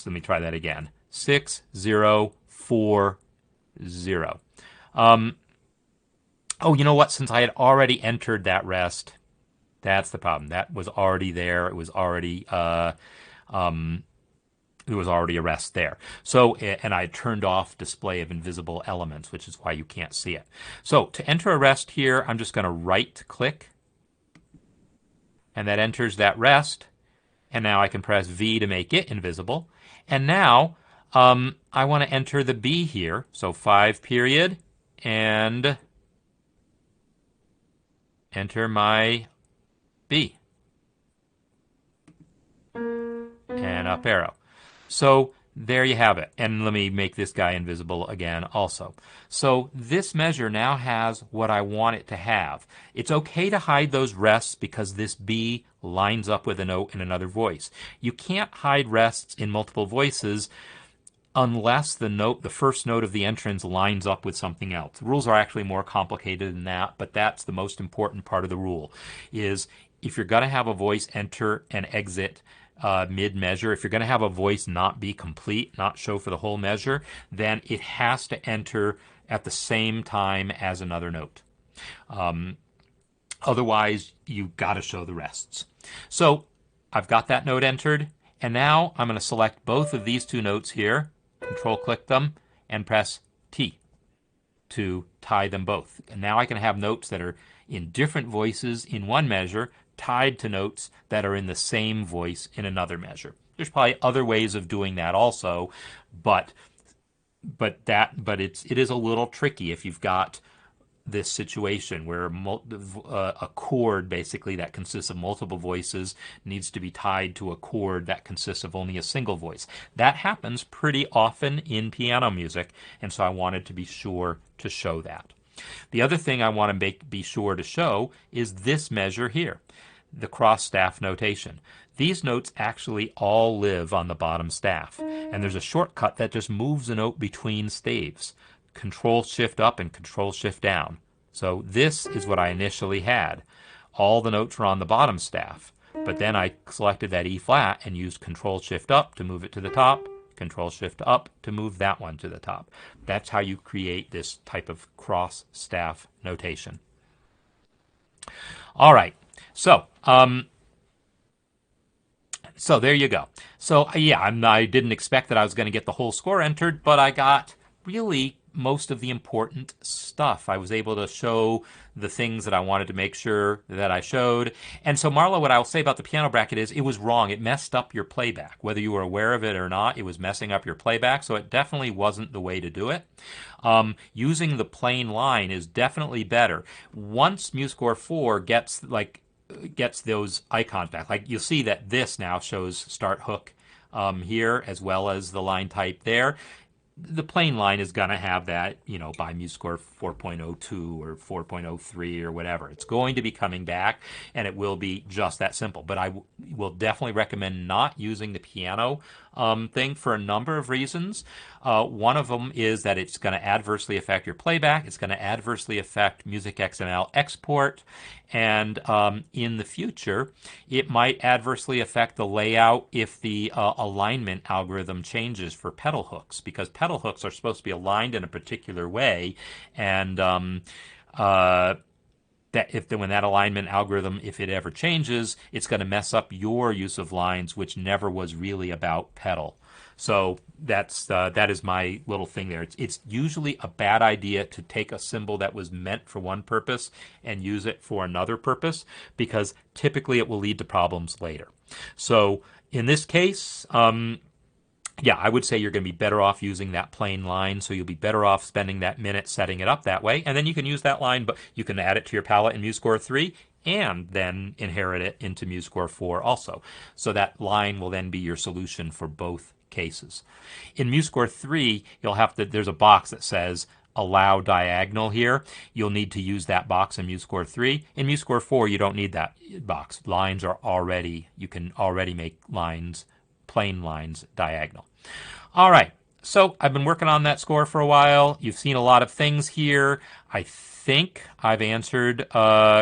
let me try that again. 6 0 4 0. Oh, you know what? Since I had already entered that rest, that's the problem. That was already there. It was already there was already a rest there. So, and I turned off display of invisible elements, which is why you can't see it. So to enter a rest here, I'm just going to right click, and that enters that rest. And now I can press V to make it invisible. And now I want to enter the B here. So 5 period and enter my B. And up arrow. So there you have it. And let me make this guy invisible again also. So this measure now has what I want it to have. It's okay to hide those rests because this B lines up with a note in another voice. You can't hide rests in multiple voices unless the first note of the entrance lines up with something else. The rules are actually more complicated than that, but that's the most important part of the rule, is if you're going to have a voice enter and exit mid-measure, if you're going to have a voice not be complete, not show for the whole measure, then it has to enter at the same time as another note. Otherwise, you've got to show the rests. So I've got that note entered, and now I'm going to select both of these 2 notes here, Control-click them, and press T to tie them both. And now I can have notes that are in different voices in one measure, tied to notes that are in the same voice in another measure. There's probably other ways of doing that also, but it is a little tricky if you've got this situation where a chord basically that consists of multiple voices needs to be tied to a chord that consists of only a single voice. That happens pretty often in piano music, and so I wanted to be sure to show that. The other thing I want to be sure to show is this measure here, the cross staff notation. These notes actually all live on the bottom staff, and there's a shortcut that just moves a note between staves. Control Shift up and Control Shift down. So this is what I initially had. All the notes were on the bottom staff, but then I selected that E flat and used Control Shift up to move it to the top, Control Shift up to move that one to the top. That's how you create this type of cross staff notation. All right, so there you go. So yeah, I didn't expect that I was going to get the whole score entered, but I got really most of the important stuff. I was able to show the things that I wanted to make sure that I showed. And so, Marla, what I'll say about the piano bracket is it was wrong. It messed up your playback. Whether you were aware of it or not, it was messing up your playback. So it definitely wasn't the way to do it. Using the plain line is definitely better. Once MuseScore 4 gets those icons back, like you'll see that this now shows start hook here as well as the line type there. The plain line is going to have that, by MuseScore 4.02 or 4.03 or whatever. It's going to be coming back, and it will be just that simple. But I will definitely recommend not using the piano thing for a number of reasons. One of them is that it's going to adversely affect your playback. It's going to adversely affect Music XML export. And in the future, it might adversely affect the layout if the alignment algorithm changes for pedal hooks, because pedal hooks are supposed to be aligned in a particular way. And when that alignment algorithm, if it ever changes, it's going to mess up your use of lines, which never was really about pedal. So that is my little thing there. It's usually a bad idea to take a symbol that was meant for one purpose and use it for another purpose, because typically it will lead to problems later. So in this case, yeah, I would say you're going to be better off using that plain line, so you'll be better off spending that minute setting it up that way, and then you can use that line, but you can add it to your palette in MuseScore 3 and then inherit it into MuseScore 4 also. So that line will then be your solution for both cases. In MuseScore 3, there's a box that says allow diagonal here. You'll need to use that box in MuseScore 3. In MuseScore 4, you don't need that box. You can already make plain lines diagonal. All right, so I've been working on that score for a while. You've seen a lot of things here. I think I've answered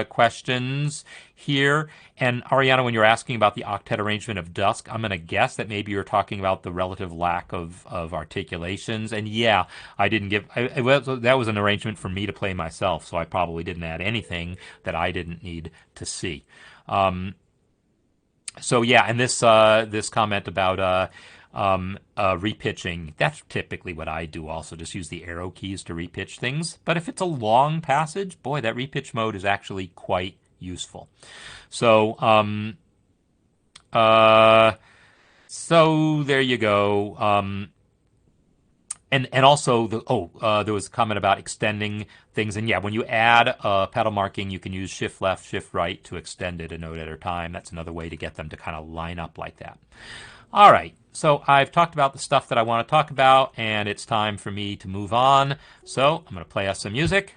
questions here. And Ariana, when you're asking about the octet arrangement of Dusk, I'm going to guess that maybe you're talking about the relative lack of articulations. And yeah, that was an arrangement for me to play myself, so I probably didn't add anything that I didn't need to see. So yeah, and this comment about repitching, that's typically what I do also, just use the arrow keys to repitch things. But if it's a long passage, boy, that repitch mode is actually quite useful. So so there you go. And also there was a comment about extending things, and yeah, when you add pedal marking, you can use Shift Left, Shift Right to extend it a note at a time. That's another way to get them to kind of line up like that. All right, so I've talked about the stuff that I want to talk about, and it's time for me to move on. So I'm going to play us some music.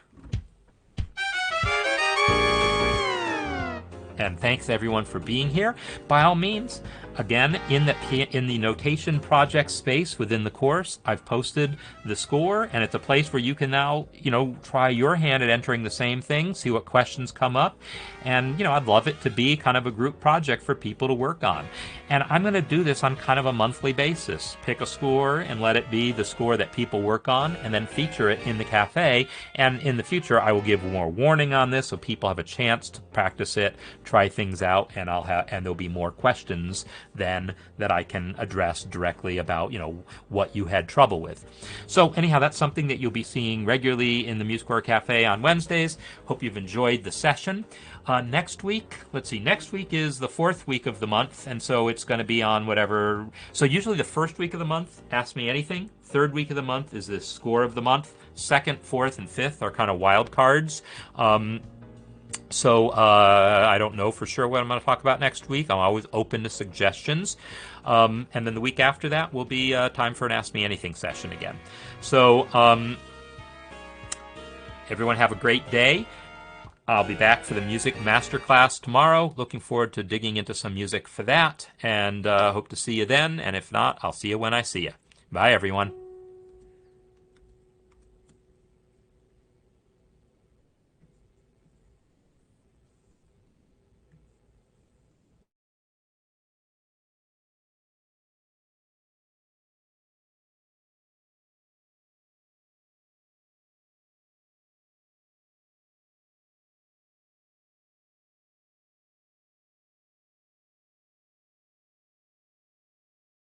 And thanks everyone for being here. By all means, again, in the notation project space within the course, I've posted the score, and it's a place where you can now, try your hand at entering the same thing, see what questions come up. And, I'd love it to be kind of a group project for people to work on. And I'm going to do this on kind of a monthly basis. Pick a score and let it be the score that people work on, and then feature it in the cafe. And in the future, I will give more warning on this so people have a chance to practice it, try things out, and there'll be more questions then that I can address directly about, what you had trouble with. So anyhow, that's something that you'll be seeing regularly in the MuseScore Cafe on Wednesdays. Hope you've enjoyed the session. Next week is the 4th week of the month, and so it's going to be on whatever. So usually the 1st week of the month, Ask Me Anything. 3rd week of the month is the score of the month. Second, fourth, and fifth are kind of wild cards. So I don't know for sure what I'm going to talk about next week. I'm always open to suggestions. And then the week after that will be time for an Ask Me Anything session again. So everyone have a great day. I'll be back for the music masterclass tomorrow. Looking forward to digging into some music for that. And hope to see you then. And if not, I'll see you when I see you. Bye, everyone.